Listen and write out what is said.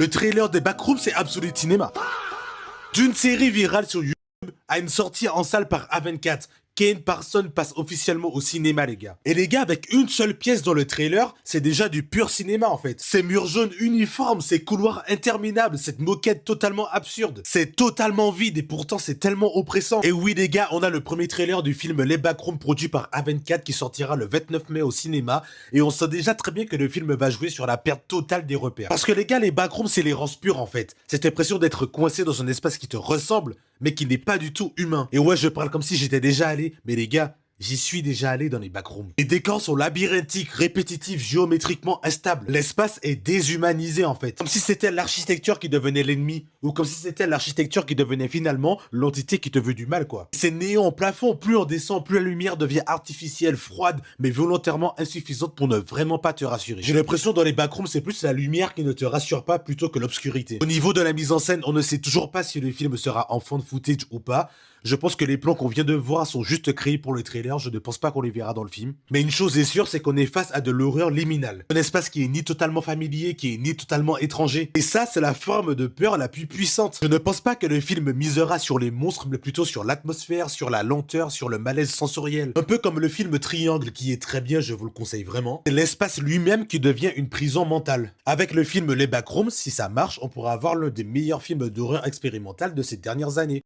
Le trailer des Backrooms, c'est Absolute Cinéma. D'une série virale sur YouTube à une sortie en salle par A24, Kane Parsons passe officiellement au cinéma, les gars. Et les gars, avec une seule pièce dans le trailer, c'est déjà du pur cinéma, en fait. Ces murs jaunes uniformes, ces couloirs interminables, cette moquette totalement absurde. C'est totalement vide et pourtant c'est tellement oppressant. Et oui, les gars, on a le premier trailer du film Les Backrooms produit par A24 qui sortira le 29 mai au cinéma. Et on sait déjà très bien que le film va jouer sur la perte totale des repères. Parce que les gars, les Backrooms, c'est l'errance pure, en fait. Cette impression d'être coincé dans un espace qui te ressemble, mais qui n'est pas du tout humain. Et ouais, je parle comme si j'étais déjà allé, mais les gars, j'y suis déjà allé dans les backrooms. Les décors sont labyrinthiques, répétitifs, géométriquement instables. L'espace est déshumanisé en fait. Comme si c'était l'architecture qui devenait l'ennemi, ou comme si c'était l'architecture qui devenait finalement l'entité qui te veut du mal quoi. Ces néons au plafond, plus on descend, plus la lumière devient artificielle, froide, mais volontairement insuffisante pour ne vraiment pas te rassurer. J'ai l'impression dans les backrooms, c'est plus la lumière qui ne te rassure pas plutôt que l'obscurité. Au niveau de la mise en scène, on ne sait toujours pas si le film sera en found footage ou pas. Je pense que les plans qu'on vient de voir sont juste créés pour le trailer, je ne pense pas qu'on les verra dans le film. Mais une chose est sûre, c'est qu'on est face à de l'horreur liminale. Un espace qui est ni totalement familier, qui est ni totalement étranger. Et ça, c'est la forme de peur la plus puissante. Je ne pense pas que le film misera sur les monstres, mais plutôt sur l'atmosphère, sur la lenteur, sur le malaise sensoriel. Un peu comme le film Triangle, qui est très bien, je vous le conseille vraiment. C'est l'espace lui-même qui devient une prison mentale. Avec le film Les Backrooms, si ça marche, on pourra avoir l'un des meilleurs films d'horreur expérimentale de ces dernières années.